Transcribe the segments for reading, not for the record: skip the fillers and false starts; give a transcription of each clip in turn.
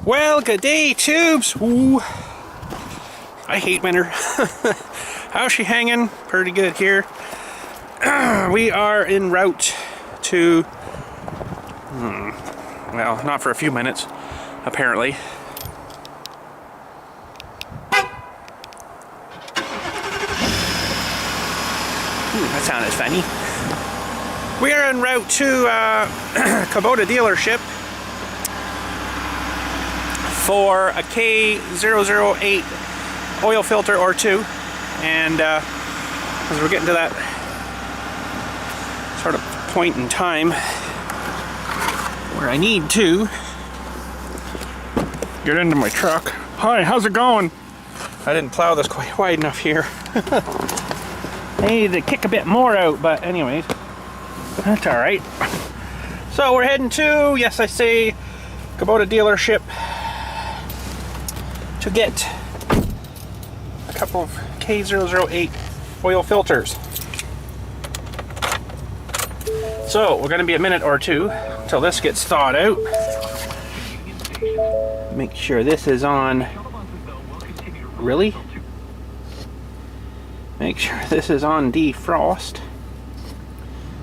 Well, good day, tubes. Ooh, I hate winter. How's she hanging? Pretty good here. We are en route to, well, not for a few minutes, apparently. That sounded funny. We are en route to Kubota dealership for a K-008 oil filter or two, and as we're getting to that sort of point in time where I need to get into my truck. Hi, how's it going? I didn't plow this quite wide enough here. I needed to kick a bit more out, but anyways, that's all right. So we're heading to, yes I say, Kubota dealership to get a couple of K-008 oil filters. So we're going to be a minute or two until this gets thawed out. Make sure this is on. Really? Make sure this is on defrost.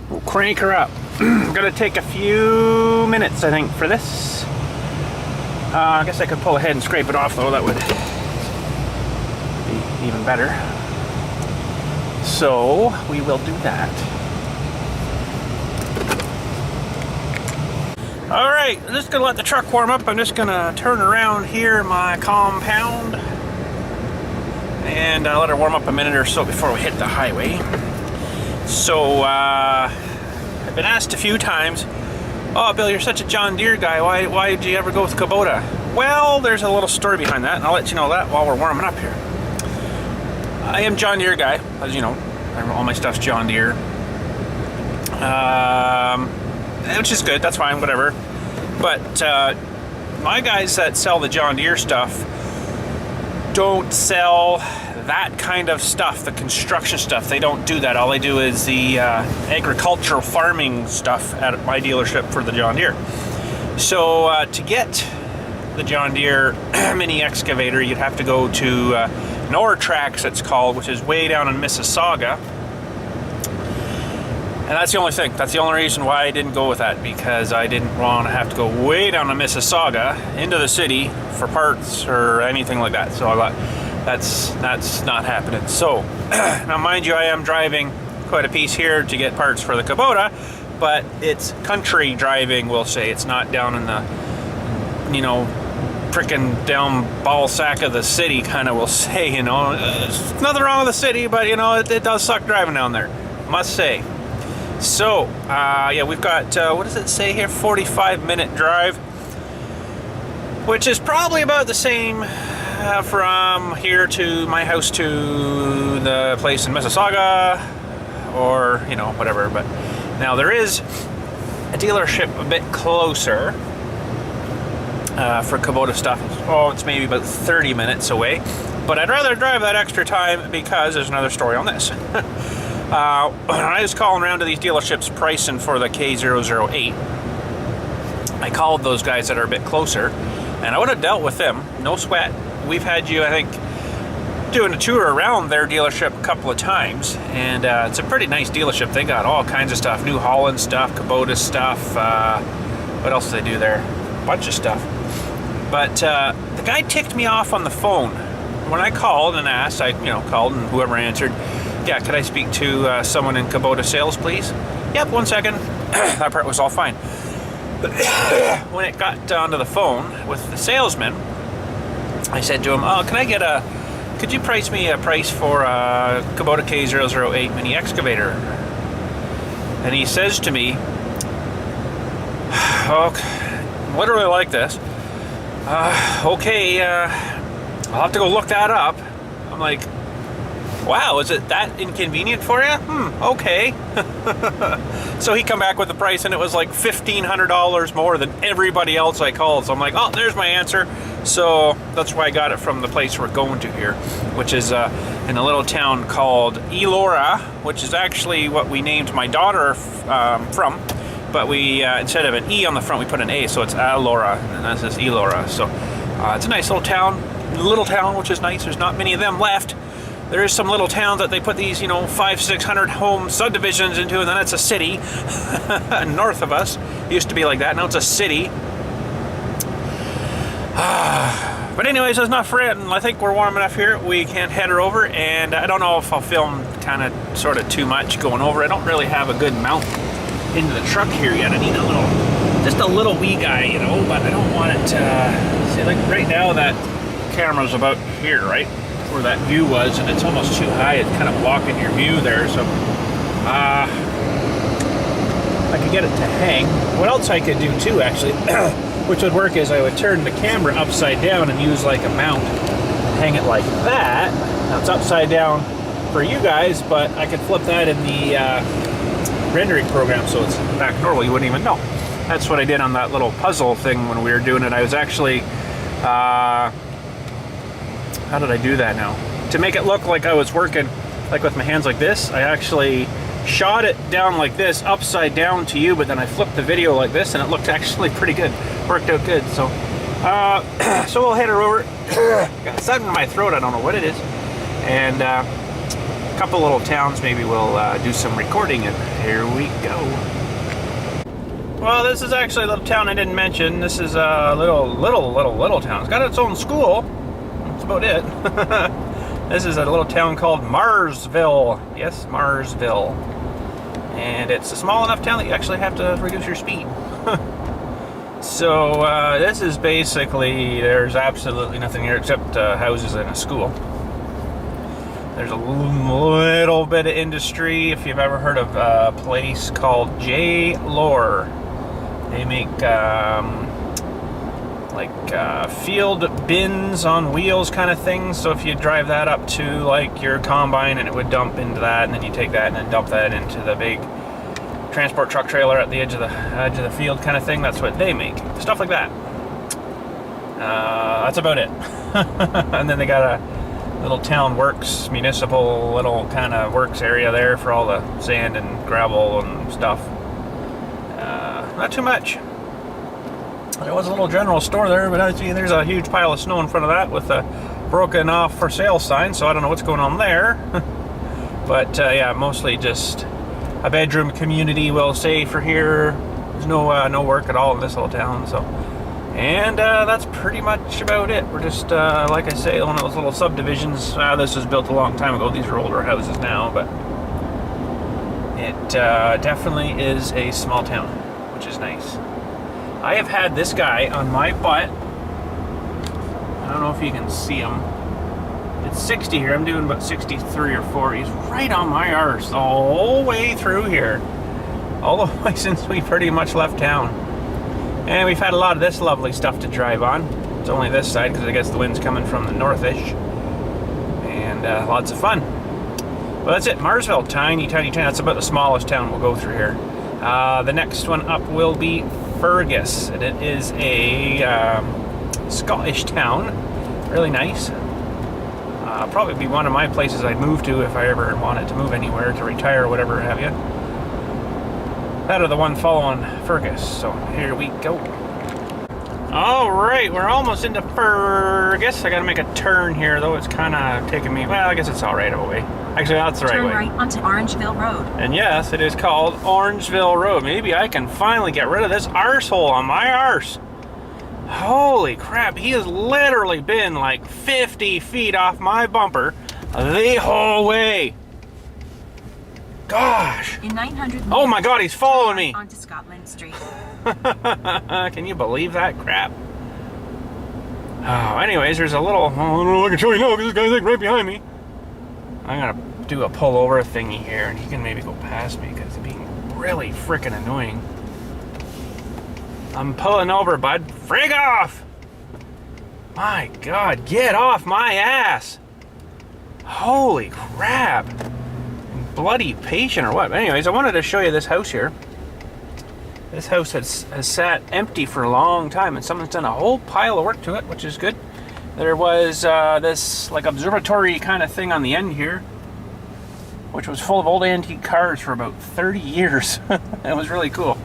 We'll crank her up. Gonna take a few minutes, I think, for this. I guess I could pull ahead and scrape it off, though. That would be even better. So we will do that. All right, I'm just gonna let the truck warm up. I'm just gonna turn around here in my compound and let her warm up a minute or so before we hit the highway. So I've been asked a few times, "Oh, Bill, you're such a John Deere guy. Why did you ever go with Kubota?" Well, there's a little story behind that, and I'll let you know that while we're warming up here. I am John Deere guy, as you know. All my stuff's John Deere, which is good. That's fine, whatever. But my guys that sell the John Deere stuff don't sell that kind of stuff, the construction stuff. They don't do that. All they do is the agricultural farming stuff at my dealership for the John Deere. So to get the John Deere mini excavator, you'd have to go to Nortrax, it's called, which is way down in Mississauga. And that's the only thing. That's the only reason why I didn't go with that, because I didn't want to have to go way down to Mississauga into the city for parts or anything like that. So I thought that's not happening. So now, mind you, I am driving quite a piece here to get parts for the Kubota, but it's country driving, we'll say. It's not down in the, you know, frickin' down ball sack of the city, kind of, we'll say. You know, there's nothing wrong with the city, but you know, it does suck driving down there, must say. So, yeah, we've got, what does it say here? 45-minute drive, which is probably about the same from here to my house to the place in Mississauga, or, you know, whatever. But now there is a dealership a bit closer for Kubota stuff. Oh, it's maybe about 30 minutes away. But I'd rather drive that extra time because there's another story on this. When I was calling around to these dealerships pricing for the K-008, I called those guys that are a bit closer, and I would have dealt with them, no sweat. We've had you, I think, doing a tour around their dealership a couple of times, and it's a pretty nice dealership. They got all kinds of stuff, New Holland stuff, Kubota stuff, what else do they do there? A bunch of stuff. But the guy ticked me off on the phone. When I called and asked, I called, and whoever answered, "Yeah, could I speak to someone in Kubota sales, please?" "Yep, 1 second." That part was all fine. But when it got down to the phone with the salesman, I said to him, "Oh, could you price me a price for a Kubota K-008 mini excavator?" And he says to me, "Okay, literally like this. Okay, I'll have to go look that up." I'm like, "Wow, is it that inconvenient for you? Okay." So he come back with the price, and it was like $1,500 more than everybody else I called. So I'm like, oh, there's my answer. So that's why I got it from the place we're going to here, which is in a little town called Elora, which is actually what we named my daughter from. but we instead of an E on the front, we put an A, so it's Elora, and this is Elora. So it's a nice little town, which is nice. There's not many of them left. There is some little towns that they put these, you know, 500-600 home subdivisions into, and then it's a city. North of us, it used to be like that. Now it's a city. But anyways, that's not for it, and I think we're warm enough here. We can head her over, and I don't know if I'll film kind of sort of too much going over. I don't really have a good mount into the truck here yet. I need a little, just a little wee guy, you know, but I don't want it to, see, like right now that camera's about here, right? Where that view was, and it's almost too high. It's kind of blocking your view there, so I could get it to hang. What else I could do too, actually, which would work, is I would turn the camera upside down and use like a mount, hang it like that. Now it's upside down for you guys, but I could flip that in the rendering program so it's back normal. You wouldn't even know. That's what I did on that little puzzle thing when we were doing it. I was actually how did I do that now? To make it look like I was working like with my hands like this, I actually shot it down like this, upside down to you, but then I flipped the video like this, and it looked actually pretty good. Worked out good. So so we'll head her over. Got something in my throat, I don't know what it is. And a couple little towns, maybe we'll do some recording, and here we go. Well, this is actually a little town I didn't mention. This is a little town. It's got its own school. That's about it. This is a little town called Marsville. Yes, Marsville. And it's a small enough town that you actually have to reduce your speed. So this is basically, there's absolutely nothing here except houses and a school. There's a little bit of industry. If you've ever heard of a place called J-Lore, they make field bins on wheels kind of things. So if you drive that up to like your combine, and it would dump into that, and then you take that and then dump that into the big transport truck trailer at the edge of the field kind of thing. That's what they make. Stuff like that. That's about it. And then they got a little town works, municipal little kind of works area there for all the sand and gravel and stuff. Not too much. There was a little general store there, but I see there's a huge pile of snow in front of that with a broken off for sale sign, so I don't know what's going on there. But yeah, mostly just a bedroom community, we'll say, for here. There's no work at all in this little town, so. And that's pretty much about it. We're just, like I say, one of those little subdivisions. This was built a long time ago. These are older houses now, but it definitely is a small town, which is nice. I have had this guy on my butt. I don't know if you can see him. It's 60 here. I'm doing about 63 or 4. He's right on my arse the whole way through here. All the way since we pretty much left town. And we've had a lot of this lovely stuff to drive on. It's only this side because I guess the wind's coming from the northish. And lots of fun. Well, that's it. Marsville, tiny, tiny town. That's about the smallest town we'll go through here. The next one up will be Fergus, and it is a Scottish town. Really nice. Probably be one of my places I'd move to if I ever wanted to move anywhere, to retire or whatever have you. That or the one following Fergus. So here we go. All right, we're almost into Fergus. I got to make a turn here, though. It's kind of taking me. Well, I guess it's all right of a way. Actually, that's the right way. Turn right onto Orangeville Road. And yes, it is called Orangeville Road. Maybe I can finally get rid of this arsehole on my arse. Holy crap, he has literally been like 50 feet off my bumper the whole way. Gosh. In 900 meters, oh my God, he's following me. Onto Scotland Street. Can you believe that crap? Oh, anyways, there's a little, I don't know if I can show you now because this guy's like right behind me. I'm gonna do a pull over thingy here, and he can maybe go past me because he's being really freaking annoying. I'm pulling over, bud. Frig off! My God, get off my ass! Holy crap! Bloody patient or what? Anyways, I wanted to show you this house here. This house has sat empty for a long time, and someone's done a whole pile of work to it, which is good. There was this like observatory kind of thing on the end here, which was full of old antique cars for about 30 years. It was really cool.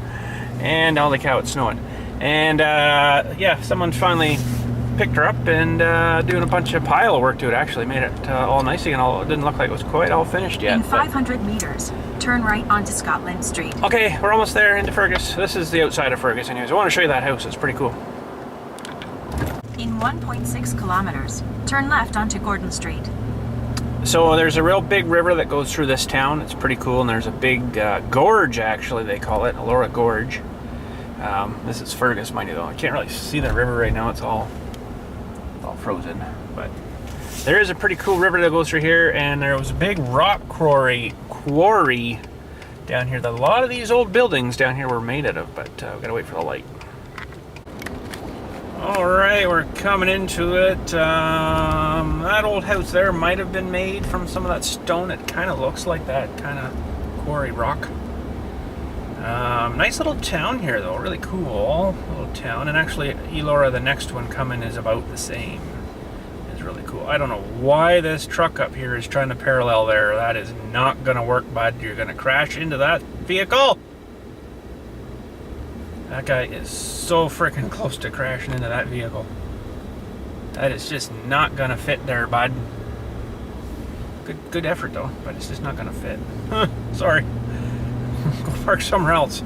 And holy cow, it's snowing. And yeah, someone finally picked her up and doing a bunch of pile work to it. Actually made it all nice again. Although it didn't look like it was quite all finished yet. In 500 meters, turn right onto Scotland Street. Okay, we're almost there into Fergus. This is the outside of Fergus anyways. I want to show you that house. It's pretty cool. In 1.6 kilometers, turn left onto Gordon Street. So there's a real big river that goes through this town. It's pretty cool, and there's a big gorge, actually, they call it, Elora Gorge. This is Fergus, mind you, though. I can't really see the river right now. It's all frozen. But there is a pretty cool river that goes through here, and there was a big rock quarry down here that a lot of these old buildings down here were made out of, but we've got to wait for the light. Alright, we're coming into it. That old house there might have been made from some of that stone. It kind of looks like that kind of quarry rock. Nice little town here though, really cool little town. And actually Elora, the next one coming, is about the same. It's really cool. I don't know why this truck up here is trying to parallel there. That is not gonna work, bud. You're gonna crash into that vehicle. That guy is so freaking close to crashing into that vehicle. That is just not gonna fit there, bud. Good effort though, but it's just not gonna fit. Sorry. Go park somewhere else.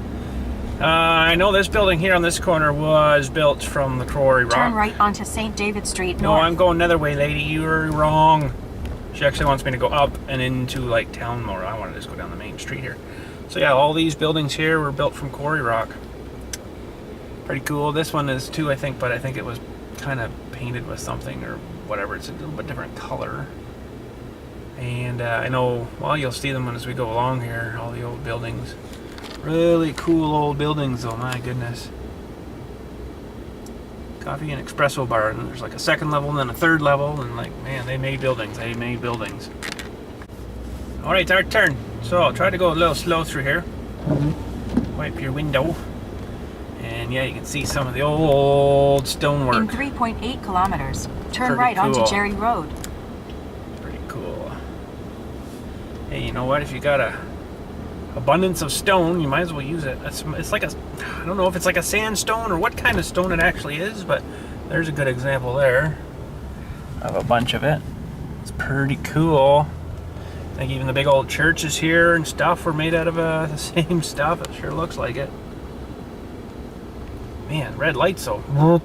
I know this building here on this corner was built from the quarry rock. Turn right onto St. David Street No, north. I'm going another way, lady. You're wrong. She actually wants me to go up and into like town more. I want to just go down the main street here. So yeah, all these buildings here were built from quarry rock. Pretty cool. This one is too, I think, but I think it was kind of painted with something or whatever. It's a little bit different color. And I know, well, you'll see them as we go along here, all the old buildings. Really cool old buildings though, my goodness. Coffee and espresso bar, and there's like a second level and then a third level, and like, man, they made buildings, Alright, it's our turn. So I'll try to go a little slow through here. Wipe your window. And yeah, you can see some of the old stonework. In 3.8 kilometers, turn Pretty right onto cool. Jerry Road. Pretty cool. Hey, you know what? If you got a abundance of stone, you might as well use it. It's like I don't know if it's like a sandstone or what kind of stone it actually is, but there's a good example there of a bunch of it. It's pretty cool. I think even the big old churches here and stuff were made out of the same stuff. It sure looks like it. Man, red lights though.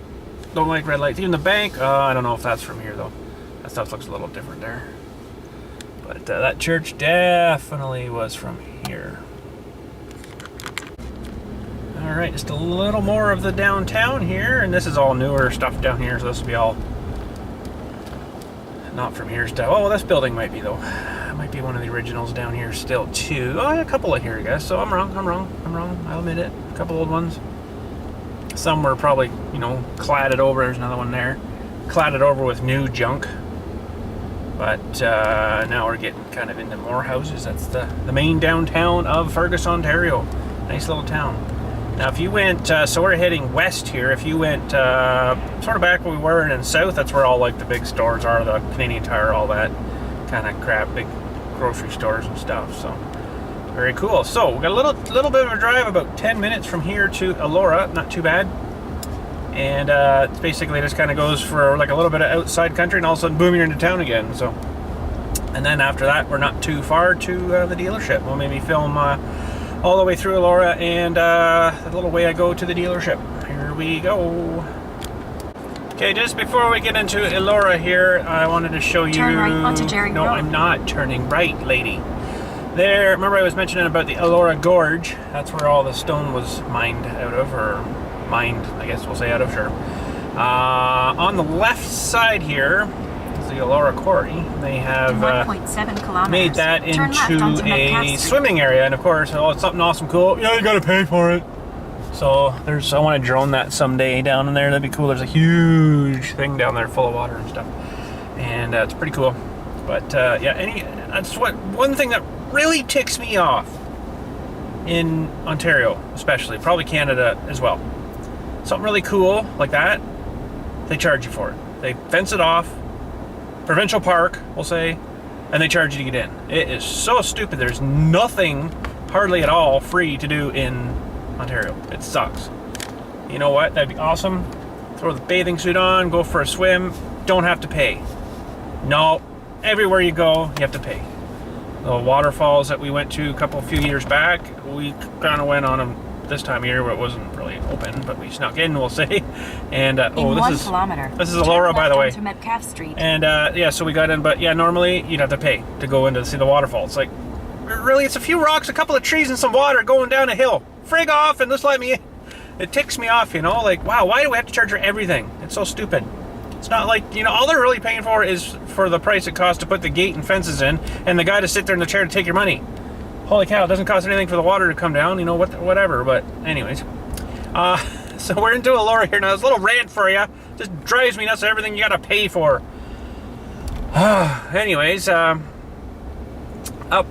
Don't like red lights. Even the bank, I don't know if that's from here though. That stuff looks a little different there. But that church definitely was from here. Alright, just a little more of the downtown here, and this is all newer stuff down here, so this will be all not from here stuff. Oh, this building might be though. It might be one of the originals down here still too. Oh, yeah, a couple of here, I guess. So I'm wrong. I'll admit it. A couple old ones. Some were probably, you know, cladded over. There's another one there. Cladded over with new junk. But now we're getting kind of into more houses. That's the main downtown of Fergus, Ontario. Nice little town. Now if you went, so we're heading west here. If you went sort of back where we were and in south, that's where all like the big stores are, the Canadian Tire, all that kind of crap, big grocery stores and stuff. So very cool. So we got a little bit of a drive, about 10 minutes from here to Elora. Not too bad. And it's basically just kind of goes for like a little bit of outside country, and all of a sudden, boom, you're into town again. So, and then after that, we're not too far to the dealership. We'll maybe film all the way through Elora and a little way I go to the dealership. Here we go. Okay, just before we get into Elora here, I wanted to show you. Turn right onto Jerry No, Road. I'm not turning right, lady. There, remember I was mentioning about the Elora Gorge. That's where all the stone was mined out of, or mined, I guess we'll say out of, sure. On the left side here is the Elora Quarry. They have 1.7 kilometers. made that Turn left onto into a Metcalfe Street. swimming area, and of course, oh, it's something awesome, cool. Yeah, you gotta pay for it. So I want to drone that someday down in there. That'd be cool. There's a huge thing down there full of water and stuff, and it's pretty cool. But yeah, that's one thing that really ticks me off in Ontario, especially, probably Canada as well. Something really cool like that, they charge you for it. They fence it off, provincial park, we'll say, and they charge you to get in. It is so stupid. There's nothing hardly at all free to do in Ontario. It sucks. You know what? That'd be awesome. Throw the bathing suit on, go for a swim, don't have to pay. No, everywhere you go, you have to pay. The waterfalls that we went to a few years back, we kind of went on them this time of year where it wasn't really open, but we snuck in, we'll say. And oh, this is Elora, by the way. And yeah, so we got in, but yeah, normally you'd have to pay to go in to see the waterfall. It's like, really, it's a few rocks, a couple of trees, and some water going down a hill. Frig off and just let me in. It ticks me off, you know, like, wow, why do we have to charge for everything? It's so stupid. It's not like, you know, all they're really paying for is for the price it costs to put the gate and fences in, and the guy to sit there in the chair to take your money. Holy cow, it doesn't cost anything for the water to come down, you know, whatever, but anyways. So we're into Elora here now. This little rant for you. Just drives me nuts, everything you gotta pay for. Anyways, up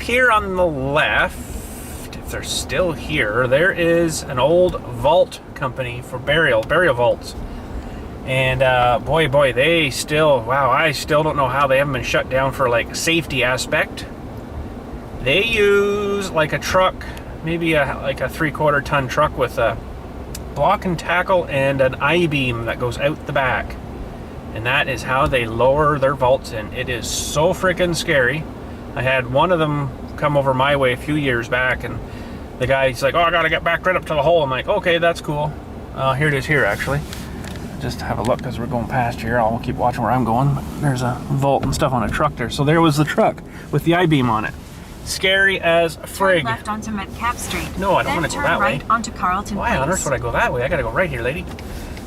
here on the left, if they're still here, there is an old vault company for burial vaults. And boy, they still, wow, I still don't know how they haven't been shut down for like safety aspect. They use like a truck, maybe like a 3/4 ton truck with a block and tackle and an I-beam that goes out the back. And that is how they lower their vaults in. It is so freaking scary. I had one of them come over my way a few years back, and the guy's like, oh, I gotta get back right up to the hole. I'm like, okay, that's cool. Here it is here, actually. Just have a look as we're going past here. I'll keep watching where I'm going. But there's a vault and stuff on a truck there. So there was the truck with the I-beam on it. Scary as frig. Turn left onto Metcalf Street. No, I don't want to go that way. Then turn right onto Carlton Why on earth would I go that way? I gotta go right here, lady.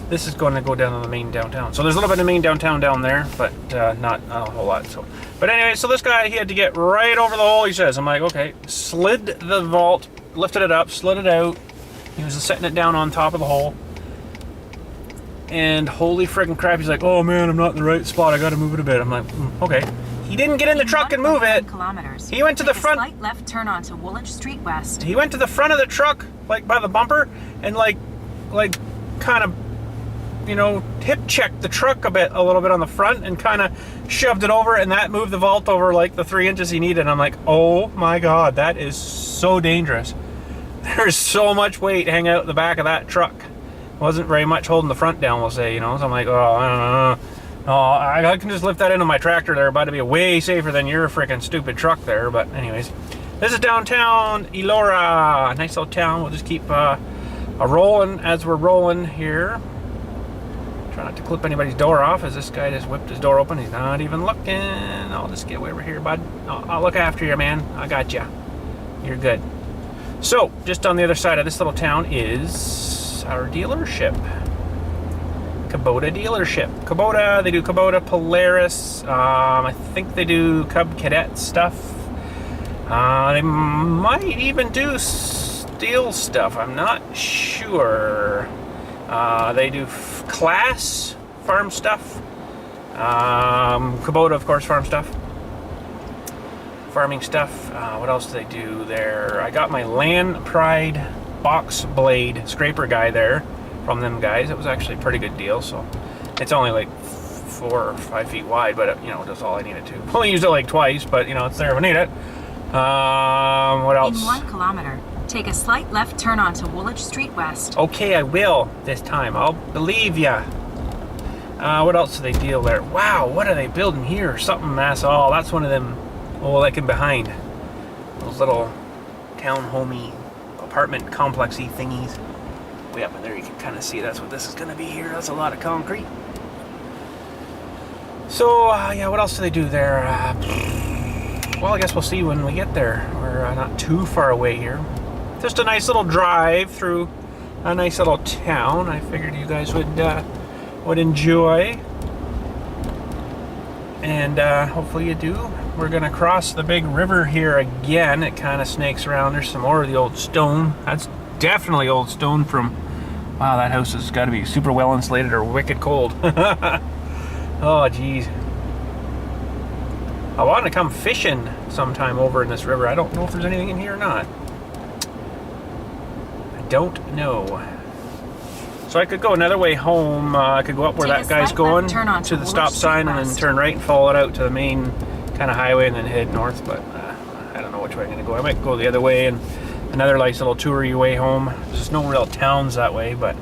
This is going to go down to the main downtown. So there's a little bit of main downtown down there, but not a whole lot. So, but anyway, so this guy, he had to get right over the hole, he says. I'm like, okay. Slid the vault, lifted it up, slid it out. He was setting it down on top of the hole. And holy friggin' crap, he's like, oh man, I'm not in the right spot. I gotta move it a bit. I'm like, okay. He didn't get in the truck and move it. He went to the front. Slight left turn onto Woolwich Street West. He went to the front of the truck, like by the bumper, and like kind of, you know, hip checked the truck a little bit on the front, and kind of shoved it over, and that moved the vault over like the 3 inches he needed. And I'm like, oh my god, that is so dangerous. There's so much weight hanging out the back of that truck. Wasn't very much holding the front down, we'll say, you know. So I'm like, oh, I can just lift that into my tractor there, but it'd be way safer than your freaking stupid truck there. But anyways, this is downtown Elora, nice little town. We'll just keep rolling as we're rolling here. Try not to clip anybody's door off, as this guy just whipped his door open. He's not even looking. I'll just get way over here, bud. I'll look after you, man. I got you. You're good. So just on the other side of this little town is our dealership. Kubota dealership. Kubota, they do Kubota, Polaris. I think they do Cub Cadet stuff. They might even do steel stuff. I'm not sure. They do Class farm stuff. Kubota, of course, farm stuff. Farming stuff. What else do they do there? I got my Land Pride box blade scraper guy there from them guys. It was actually a pretty good deal. So it's only like 4 or 5 feet wide, but you know, that's all I needed to. Only used it like twice, but you know, it's there if I need it. What else? In 1 kilometer, take a slight left turn onto Woolwich Street West. Okay, I will this time. I'll believe ya. What else do they deal there? Wow, what are they building here? Something mass. Oh, that's one of them. Oh, like in behind. Those little townhomey apartment complexy thingies. Way up in there, you can kind of see that's what this is going to be here. That's a lot of concrete. So, yeah, what else do they do there? Well, I guess we'll see when we get there. We're not too far away here. Just a nice little drive through a nice little town. I figured you guys would enjoy. And hopefully you do. We're going to cross the big river here again. It kind of snakes around. There's some more of the old stone. That's definitely old stone from... Wow, that house has got to be super well insulated or wicked cold. Oh, geez. I want to come fishing sometime over in this river. I don't know if there's anything in here or not. I don't know. So I could go another way home. I could go up where that guy's going to the stop sign and then turn right and follow it out to the main kind of highway and then head north. But I don't know which way I'm going to go. I might go the other way and another nice little toury way home. There's no real towns that way, but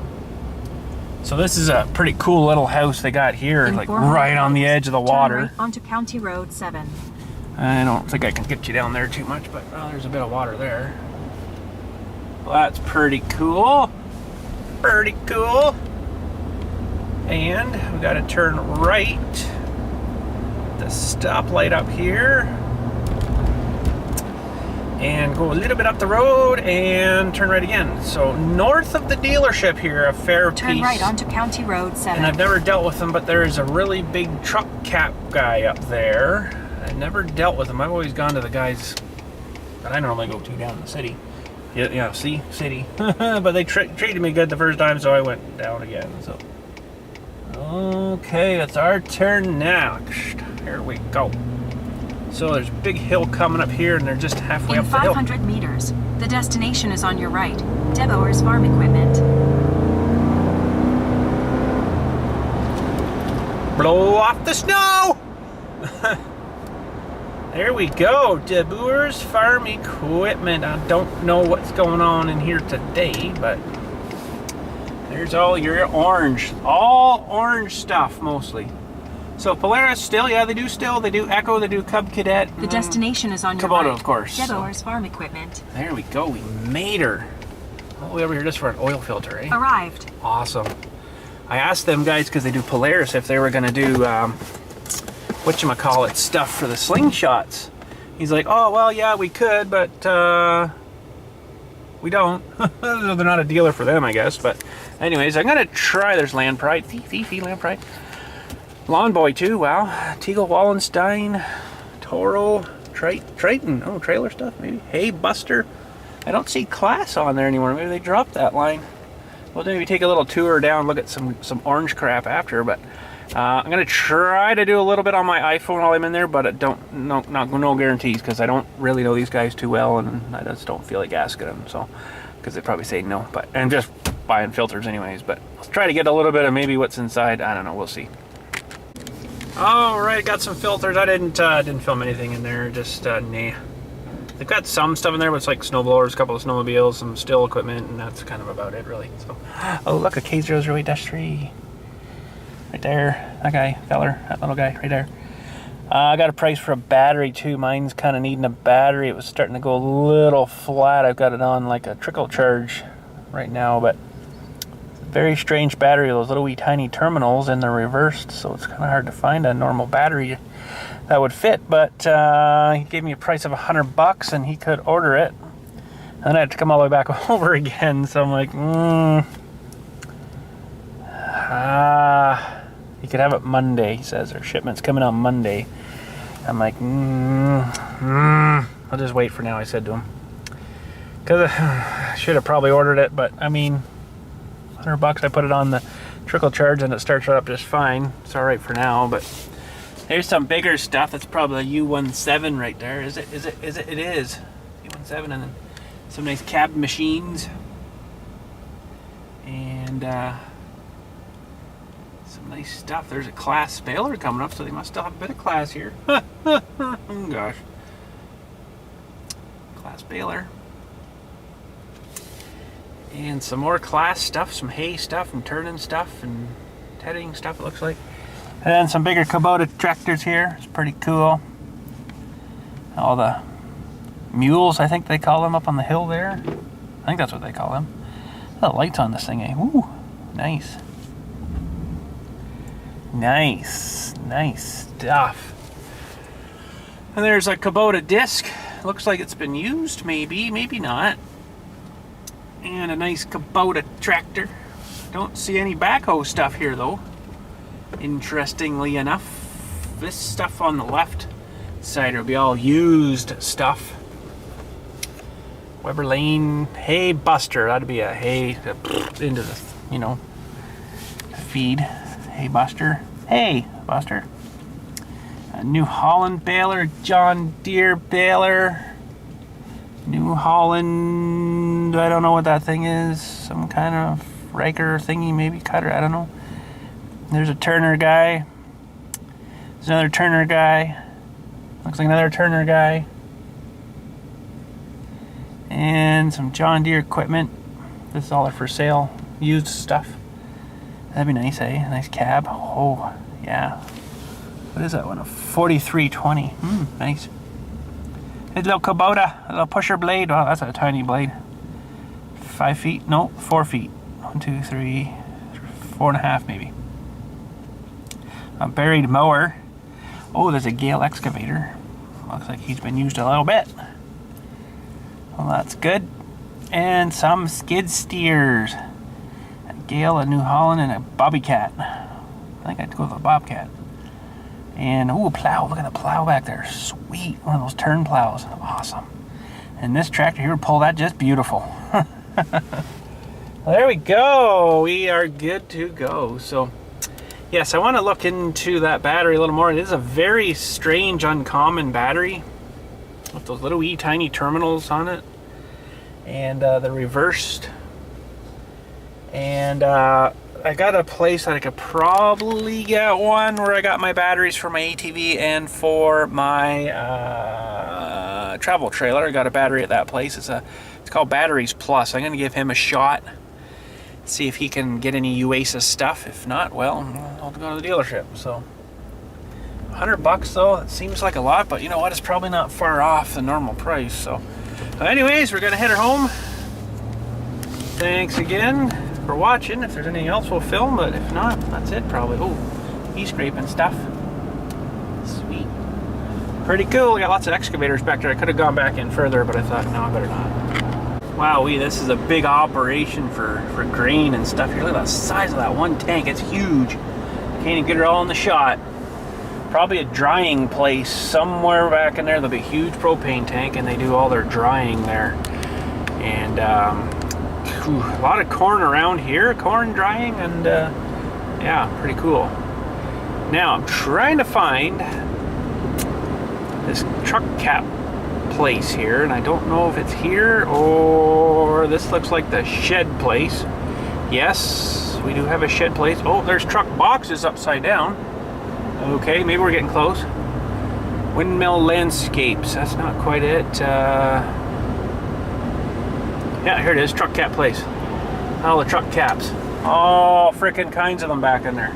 so this is a pretty cool little house they got here, like right on the edge of the water. Right onto County Road 7. I don't think I can get you down there too much, but there's a bit of water there. Well, that's pretty cool. Pretty cool. And we got to turn right. The stoplight up here. And go a little bit up the road and turn right again. So north of the dealership here, a fair piece. Turn right onto County Road 7. And I've never dealt with them, but there's a really big truck cap guy up there. I've never dealt with them. I've always gone to the guys that I normally go to down in the city. Yeah, see? City. But they treated me good the first time, so I went down again. So, okay, it's our turn now. Here we go. So there's a big hill coming up here, and they're just halfway up the hill. In 500 meters, the destination is on your right. Deboer's Farm Equipment. Blow off the snow! There we go, Deboer's Farm Equipment. I don't know what's going on in here today, but there's all your orange. All orange stuff, mostly. So Polaris still, yeah, they do still. They do Echo, they do Cub Cadet. The destination is on your Kubota, right. of course. Deboer's Farm Equipment. There we go, we made her. All the way over here just for an oil filter, eh? Arrived. Awesome. I asked them guys, because they do Polaris, if they were going to do whatchamacallit stuff for the slingshots. He's like, oh, well, yeah, we could, but we don't. They're not a dealer for them, I guess. But anyways, I'm going to try. There's Land Pride. Fifi, Land Pride. Lawn Boy, too. Wow. Teagle Wallenstein. Toro. Triton. Oh, trailer stuff, maybe. Hey, Buster. I don't see Class on there anymore. Maybe they dropped that line. We'll maybe take a little tour down, look at some orange crap after, but I'm gonna try to do a little bit on my iPhone while I'm in there, but no guarantees, because I don't really know these guys too well, and I just don't feel like asking them. So, because they'd probably say no. But I'm just buying filters anyways. But let's try to get a little bit of maybe what's inside. I don't know. We'll see. All right, got some filters. I didn't film anything in there. Just nah. They've got some stuff in there, but it's like snowblowers, a couple of snowmobiles, some still equipment, and that's kind of about it, really. So, oh, look, a K-008-3. Right there. That guy, feller, that little guy, right there. I got a price for a battery, too. Mine's kind of needing a battery. It was starting to go a little flat. I've got it on like a trickle charge right now, but very strange battery. Those little wee tiny terminals, and they're reversed, so it's kind of hard to find a normal battery that would fit, but he gave me a price of $100 and he could order it. And then I had to come all the way back over again, so I'm like, he could have it Monday, he says. Our shipment's coming on Monday. I'm like, I'll just wait for now, I said to him. Because I should have probably ordered it, but I mean, $100, I put it on the trickle charge and it starts up just fine. It's all right for now, but there's some bigger stuff. That's probably a U17 right there. Is it? It is. U17, and then some nice cab machines. And some nice stuff. There's a Class baler coming up, so they must still have a bit of Class here. Oh gosh. Class baler. And some more Class stuff, some hay stuff, and turning stuff, and tedding stuff, it looks like. And then some bigger Kubota tractors here. It's pretty cool. All the mules, I think they call them, up on the hill there. I think that's what they call them. The lights on this thing, eh? Ooh, nice. Nice stuff. And there's a Kubota disc. Looks like it's been used, maybe not. And a nice Kubota tractor. Don't see any backhoe stuff here, though. Interestingly enough, this stuff on the left side will be all used stuff. Weber Lane hay buster. That'd be a hay into the, you know, feed. Hay buster. Hay buster. A New Holland baler. John Deere baler. New Holland. I don't know what that thing is. Some kind of raker thingy, maybe cutter. I don't know. There's a Turner guy. There's another Turner guy. Looks like another Turner guy. and some John Deere equipment. This is all for sale, used stuff. That'd be nice, eh? A nice cab. Oh, yeah. What is that one? A 4320. Nice. It's a little Kubota, a little pusher blade. Wow, that's a tiny blade. 5 feet? No, 4 feet. 1, 2, 3, 4.5 maybe. A buried mower. Oh, there's a Gale excavator. Looks like he's been used a little bit. Well, that's good. And some skid steers. A Gale, a New Holland, and a Bobcat. I think I'd go with a Bobcat. And, ooh, a plow. Look at the plow back there. Sweet. One of those turn plows. Awesome. And this tractor here would pull that just beautiful. There we go. We are good to go. So, yes, I want to look into that battery a little more. It is a very strange, uncommon battery with those little wee tiny terminals on it. And they're reversed. And I got a place that I could probably get one where I got my batteries for my ATV and for my travel trailer. I got a battery at that place. It's called Batteries Plus. I'm going to give him a shot. See if he can get any UASA stuff. If not, well, I'll go to the dealership. So, $100 though, it seems like a lot, but you know what? It's probably not far off the normal price. So, anyways, we're gonna head her home. Thanks again for watching. If there's anything else, we'll film, but if not, that's it probably. Oh, he's scraping stuff. Sweet. Pretty cool. We got lots of excavators back there. I could have gone back in further, but I thought, no, I better not. Wow, this is a big operation for grain and stuff here. Look at the size of that one tank. It's huge. Can't even get it all in the shot. Probably a drying place somewhere back in there. There'll be a huge propane tank, and they do all their drying there. And a lot of corn around here, corn drying, and yeah, pretty cool. Now, I'm trying to find this truck cap place here, and I don't know if it's here or this looks like the shed place. Yes, we do have a shed place. Oh, there's truck boxes upside down. Okay, maybe we're getting close. Windmill Landscapes, that's not quite it. Yeah, here it is, truck cap place. All the truck caps. All frickin' kinds of them back in there.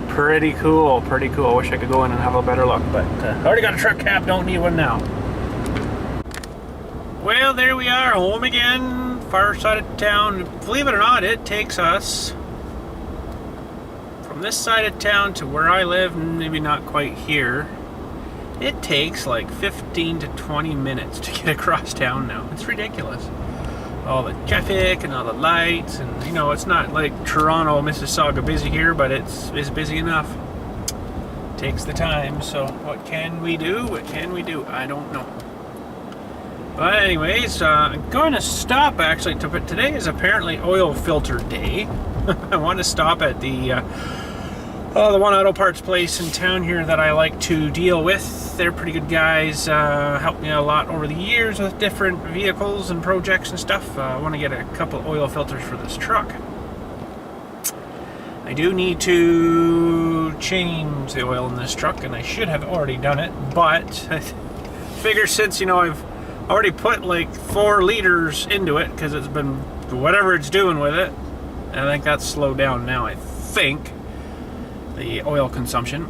Pretty cool, pretty cool. I wish I could go in and have a better look, but I already got a truck cap, don't need one now. Well, there we are, home again, far side of town. Believe it or not, it takes us from this side of town to where I live, maybe not quite here. It takes like 15 to 20 minutes to get across town now. It's ridiculous. All the traffic and all the lights, and you know, it's not like Toronto, Mississauga busy here, but it's busy enough. Takes the time, so what can we do? What can we do? I don't know. But anyways, I'm going to stop actually. Today is apparently oil filter day. I want to stop at the one auto parts place in town here that I like to deal with. They're pretty good guys. Helped me a lot over the years with different vehicles and projects and stuff. I want to get a couple oil filters for this truck. I do need to change the oil in this truck, and I should have already done it. But I figure since, you know, I've already put like 4 liters into it because it's been whatever it's doing with it. And I think that's slowed down now, I think, the oil consumption.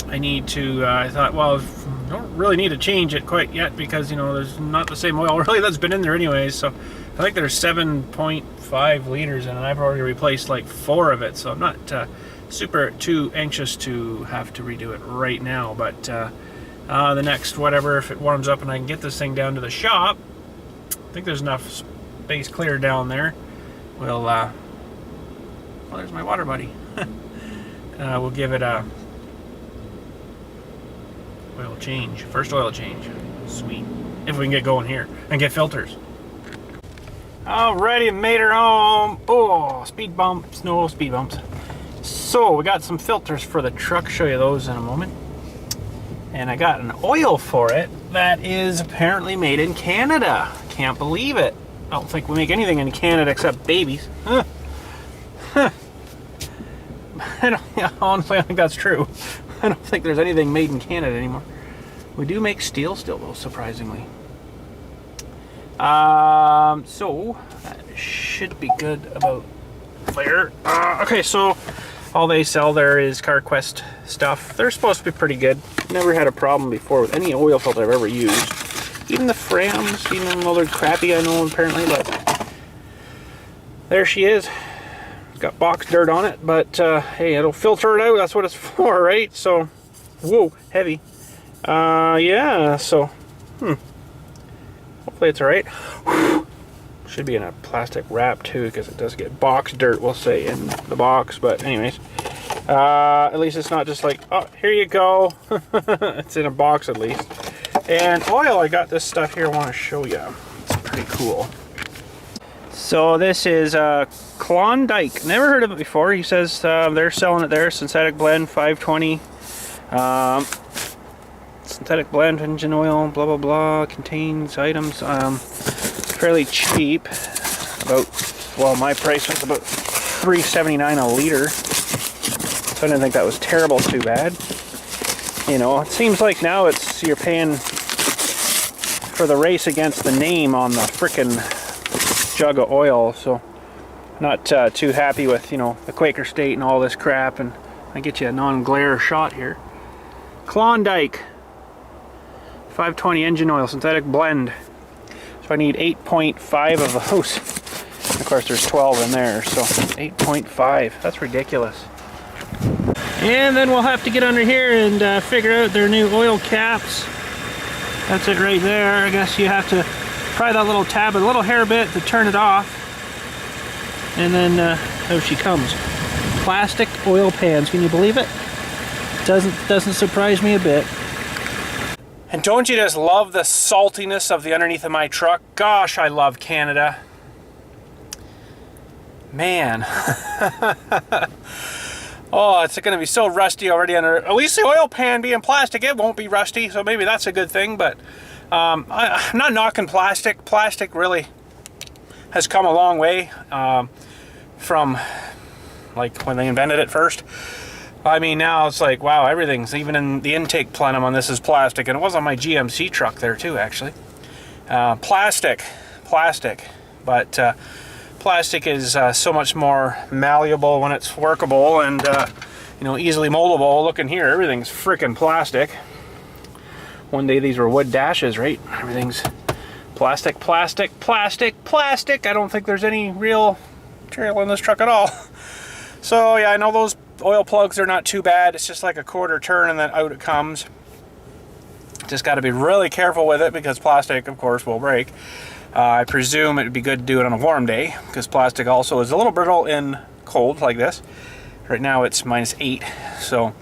I need to, I thought, well, I don't really need to change it quite yet because, you know, there's not the same oil really that's been in there anyways. So I think there's 7.5 liters in it, and I've already replaced like 4 of it. So I'm not super too anxious to have to redo it right now. But the next whatever, if it warms up and I can get this thing down to the shop, I think there's enough space clear down there. We'll well, there's my water buddy. We'll give it a oil change, first oil change. Sweet, if we can get going here and get filters. Alrighty, made her home. Oh, speed bumps, no speed bumps. So we got some filters for the truck, show you those in a moment. And I got an oil for it that is apparently made in Canada. Can't believe it. I don't think we make anything in Canada except babies. Honestly, I think that's true. I don't think there's anything made in Canada anymore. We do make steel still, though, surprisingly. So that should be good about there. Okay, so all they sell there is CarQuest stuff. They're supposed to be pretty good. Never had a problem before with any oil filter I've ever used. Even the Frams, even though they're crappy, I know apparently, but there she is. Got box dirt on it, but hey, it'll filter it out. That's what it's for, right? So, whoa, heavy. Yeah, so, hopefully it's all right. Should be in a plastic wrap too, because it does get box dirt, we'll say, in the box. But anyways, at least it's not just like, oh, here you go. It's in a box at least. And oil, I got this stuff here I want to show you. It's pretty cool. So this is Klondike. Never heard of it before. He says they're selling it there. Synthetic blend, 520. Synthetic blend, engine oil, blah blah blah. Contains items. Fairly cheap. About, well, my price was about $3.79 a liter. So I didn't think that was terrible, too bad. You know, it seems like now you're paying for the race against the name on the frickin' jug of oil. So not too happy with, you know, the Quaker State and all this crap. And I get you a non-glare shot here. Klondike 520 engine oil, synthetic blend. So I need 8.5 of those. Of course, there's 12 in there, so 8.5. That's ridiculous. And then we'll have to get under here and figure out their new oil caps. That's it right there. I guess you have to pry that little tab with a little hair bit to turn it off. And then there she comes. Plastic oil pans. Can you believe it? Doesn't surprise me a bit. And don't you just love the saltiness of the underneath of my truck? Gosh, I love Canada. Man. Oh, it's going to be so rusty already under. At least the oil pan being plastic, it won't be rusty, so maybe that's a good thing. But I'm not knocking plastic. Plastic really has come a long way from like when they invented it first. I mean, now it's like, wow, everything's, even in the intake plenum on this is plastic. And it was on my GMC truck there too, actually. Plastic. But plastic is so much more malleable when it's workable and, you know, easily moldable. Look in here, everything's freaking plastic. One day these were wood dashes, right? Everything's plastic. I don't think there's any real material in this truck at all. So yeah, I know those oil plugs are not too bad. It's just like a quarter turn and then out it comes. Just got to be really careful with it because plastic, of course, will break. I presume it would be good to do it on a warm day because plastic also is a little brittle in cold like this. Right now it's -8, so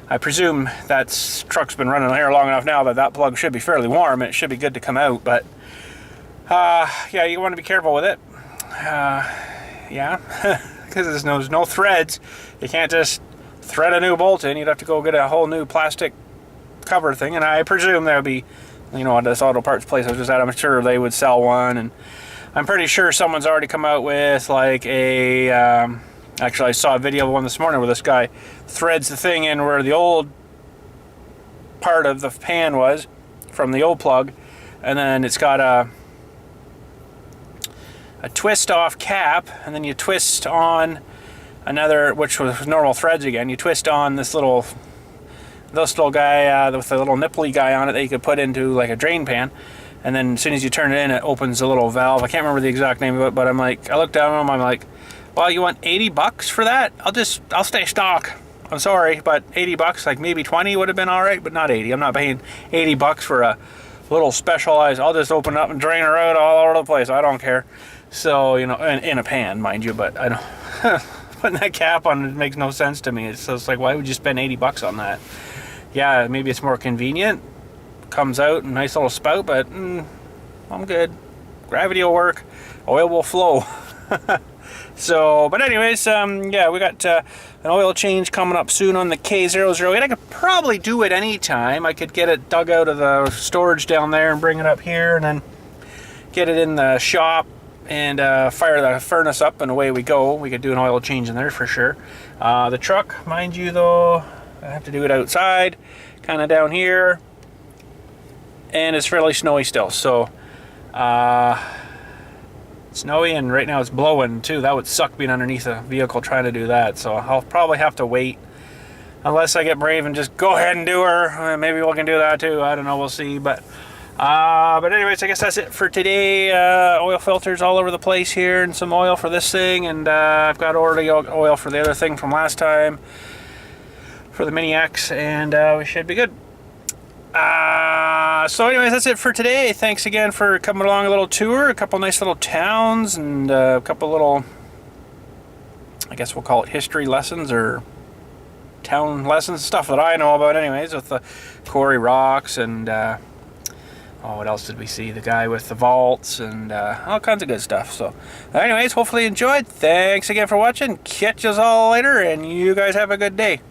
I presume that truck's been running here long enough now that plug should be fairly warm. It should be good to come out, but yeah, you want to be careful with it. Yeah, because there's no threads. You can't just thread a new bolt in. You'd have to go get a whole new plastic cover thing, and I presume there would be, you know, at this auto parts place I was just at, I'm sure they would sell one, and I'm pretty sure someone's already come out with like a, actually I saw a video of one this morning where this guy threads the thing in where the old part of the pan was from the old plug, and then it's got a twist off cap, and then you twist on another, which was normal threads again, you twist on this little guy with a little nipply guy on it that you could put into like a drain pan, and then as soon as you turn it in, it opens a little valve. I can't remember the exact name of it, but I'm like, I looked down at him, I'm like, well, you want 80 bucks for that? I'll stay stock. I'm sorry, but 80 bucks, like maybe 20 would have been all right, but not 80. I'm not paying 80 bucks for a little specialized, I'll just open up and drain her out all over the place. I don't care. So, you know, in a pan, mind you, but I don't, putting that cap on it makes no sense to me. It's just like, why would you spend 80 bucks on that? Yeah, maybe it's more convenient. Comes out, a nice little spout, but I'm good. Gravity will work. Oil will flow. So, but anyways, yeah, we got an oil change coming up soon on the K-008. I could probably do it anytime. I could get it dug out of the storage down there and bring it up here and then get it in the shop and fire the furnace up and away we go. We could do an oil change in there for sure. The truck, mind you though, I have to do it outside, kind of down here, and it's fairly snowy still, so Snowy, and right now it's blowing too. That would suck being underneath a vehicle trying to do that. So I'll probably have to wait unless I get brave and just go ahead and do her. Maybe we can do that too. I don't know. We'll see. But anyways, I guess that's it for today. Oil filters all over the place here, and some oil for this thing, and I've got already oil for the other thing from last time for the Mini X, and we should be good. So anyways, that's it for today. Thanks again for coming along a little tour, a couple nice little towns, and a couple little, I guess we'll call it history lessons or town lessons, stuff that I know about anyways, with the quarry rocks, and oh, what else did we see? The guy with the vaults, and all kinds of good stuff. So anyways, hopefully you enjoyed. Thanks again for watching. Catch us all later, and you guys have a good day.